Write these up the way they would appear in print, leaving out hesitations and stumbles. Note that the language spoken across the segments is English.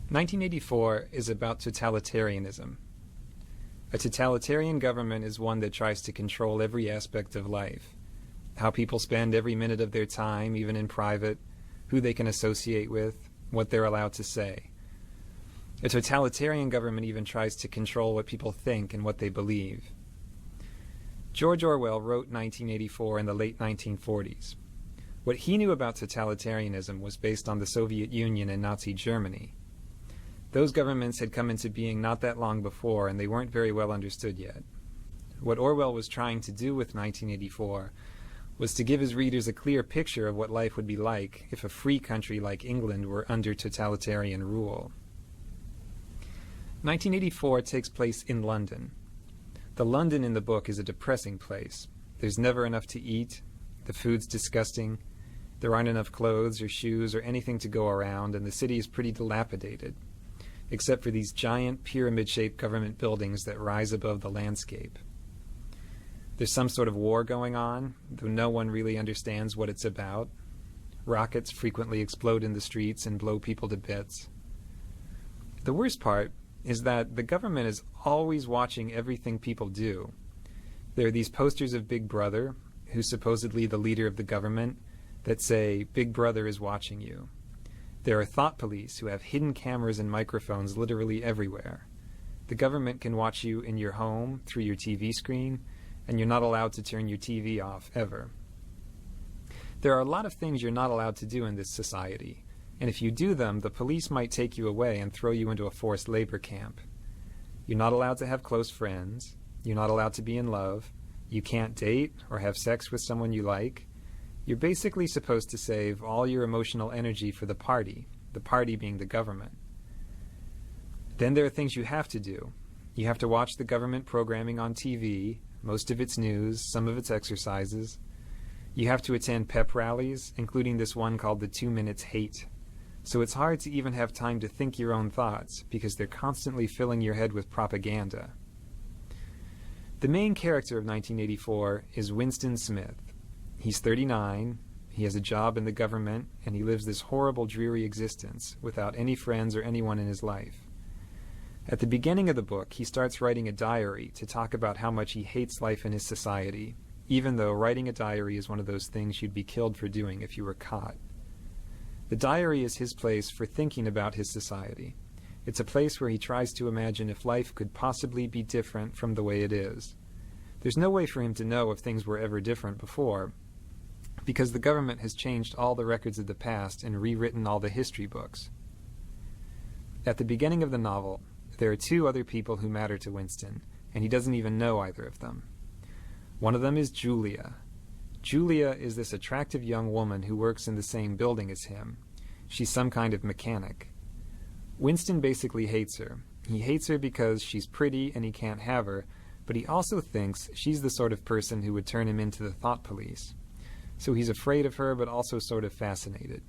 1984 is about totalitarianism. A totalitarian government is one that tries to control every aspect of life. How people spend every minute of their time, even in private, who they can associate with, what they're allowed to say. A totalitarian government even tries to control what people think and what they believe. George Orwell wrote 1984 in the late 1940s. What he knew about totalitarianism was based on the Soviet Union and Nazi Germany. Those governments had come into being not that long before, and they weren't very well understood yet. What Orwell was trying to do with 1984 was to give his readers a clear picture of what life would be like if a free country like England were under totalitarian rule. 1984 takes place in London. The London in the book is a depressing place. There's never enough to eat, the food's disgusting, there aren't enough clothes or shoes or anything to go around, and the city is pretty dilapidated, except for these giant pyramid-shaped government buildings that rise above the landscape. There's some sort of war going on, though no one really understands what it's about. Rockets frequently explode in the streets and blow people to bits. The worst part is that the government is always watching everything people do. There are these posters of Big Brother, who's supposedly the leader of the government, that say, "Big Brother is watching you." There are thought police who have hidden cameras and microphones literally everywhere. The government can watch you in your home, through your TV screen, and you're not allowed to turn your TV off, ever. There are a lot of things you're not allowed to do in this society, and if you do them, the police might take you away and throw you into a forced labor camp. You're not allowed to have close friends, you're not allowed to be in love, you can't date or have sex with someone you like. You're basically supposed to save all your emotional energy for the party being the government. Then there are things you have to do. You have to watch the government programming on TV, most of its news, some of its exercises. You have to attend pep rallies, including this one called the 2 Minutes Hate. So it's hard to even have time to think your own thoughts, because they're constantly filling your head with propaganda. The main character of 1984 is Winston Smith. He's 39, he has a job in the government, and he lives this horrible, dreary existence without any friends or anyone in his life. At the beginning of the book, he starts writing a diary to talk about how much he hates life in his society, even though writing a diary is one of those things you'd be killed for doing if you were caught. The diary is his place for thinking about his society. It's a place where he tries to imagine if life could possibly be different from the way it is. There's no way for him to know if things were ever different before, because the government has changed all the records of the past and rewritten all the history books. At the beginning of the novel, there are two other people who matter to Winston, and he doesn't even know either of them. One of them is Julia. Julia is this attractive young woman who works in the same building as him. She's some kind of mechanic. Winston basically hates her. He hates her because she's pretty and he can't have her, but he also thinks she's the sort of person who would turn him into the thought police. So he's afraid of her, but also sort of fascinated.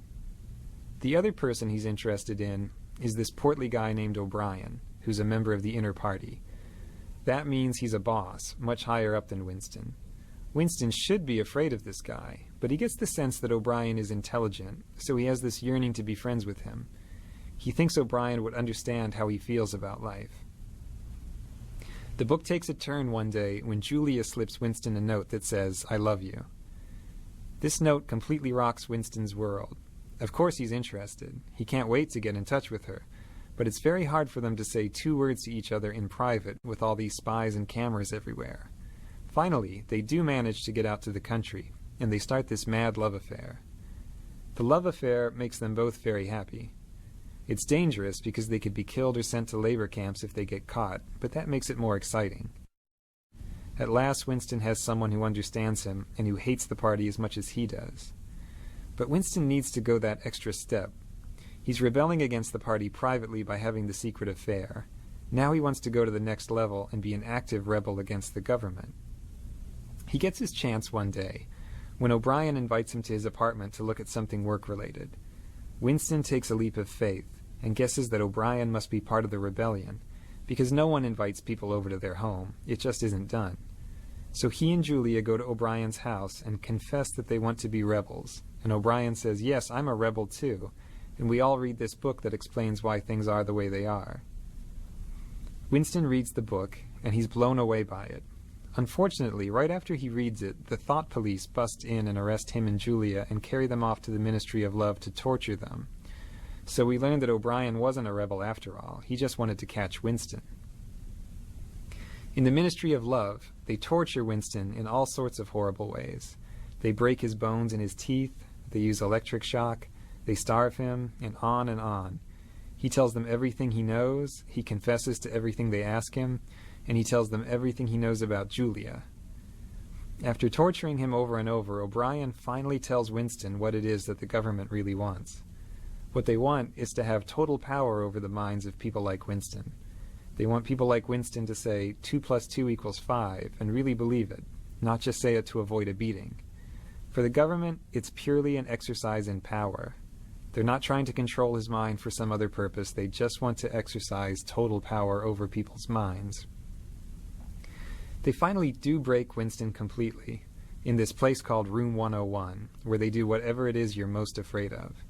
The other person he's interested in is this portly guy named O'Brien, who's a member of the inner party. That means he's a boss, much higher up than Winston. Winston should be afraid of this guy, but he gets the sense that O'Brien is intelligent, so he has this yearning to be friends with him. He thinks O'Brien would understand how he feels about life. The book takes a turn one day when Julia slips Winston a note that says, "I love you." This note completely rocks Winston's world. Of course he's interested. He can't wait to get in touch with her. But it's very hard for them to say 2 words to each other in private with all these spies and cameras everywhere. Finally, they do manage to get out to the country, and they start this mad love affair. The love affair makes them both very happy. It's dangerous because they could be killed or sent to labor camps if they get caught, but that makes it more exciting. At last, Winston has someone who understands him and who hates the party as much as he does. But Winston needs to go that extra step. He's rebelling against the party privately by having the secret affair. Now he wants to go to the next level and be an active rebel against the government. He gets his chance one day, when O'Brien invites him to his apartment to look at something work-related. Winston takes a leap of faith and guesses that O'Brien must be part of the rebellion, because no one invites people over to their home. It just isn't done. So he and Julia go to O'Brien's house and confess that they want to be rebels. And O'Brien says, "Yes, I'm a rebel too," and we all read this book that explains why things are the way they are. Winston reads the book, and he's blown away by it. Unfortunately, right after he reads it, the thought police bust in and arrest him and Julia and carry them off to the Ministry of Love to torture them. So we learn that O'Brien wasn't a rebel after all. He just wanted to catch Winston. In the Ministry of Love, they torture Winston in all sorts of horrible ways. They break his bones in his teeth, they use electric shock, they starve him, and on and on. He tells them everything he knows, he confesses to everything they ask him, and he tells them everything he knows about Julia. After torturing him over and over, O'Brien finally tells Winston what it is that the government really wants. What they want is to have total power over the minds of people like Winston. They want people like Winston to say 2 + 2 = 5 and really believe it, not just say it to avoid a beating. For the government, it's purely an exercise in power. They're not trying to control his mind for some other purpose. They just want to exercise total power over people's minds. They finally do break Winston completely in this place called Room 101, where they do whatever it is you're most afraid of.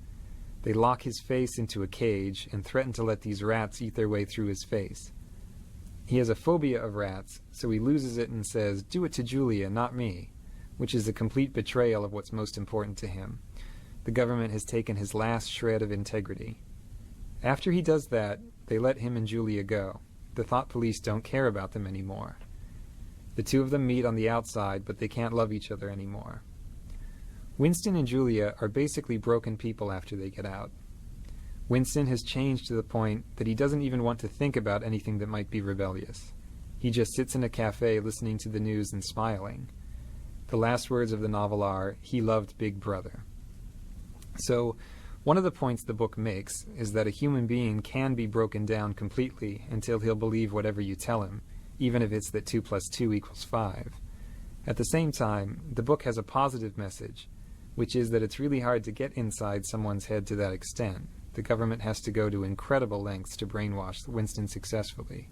They lock his face into a cage and threaten to let these rats eat their way through his face. He has a phobia of rats, so he loses it and says, "Do it to Julia, not me," which is a complete betrayal of what's most important to him. The government has taken his last shred of integrity. After he does that, they let him and Julia go. The thought police don't care about them anymore. The two of them meet on the outside, but they can't love each other anymore. Winston and Julia are basically broken people after they get out. Winston has changed to the point that he doesn't even want to think about anything that might be rebellious. He just sits in a cafe listening to the news and smiling. The last words of the novel are, "He loved Big Brother." So, one of the points the book makes is that a human being can be broken down completely until he'll believe whatever you tell him, even if it's that 2 + 2 = 5. At the same time, the book has a positive message, which is that it's really hard to get inside someone's head to that extent. The government has to go to incredible lengths to brainwash Winston successfully.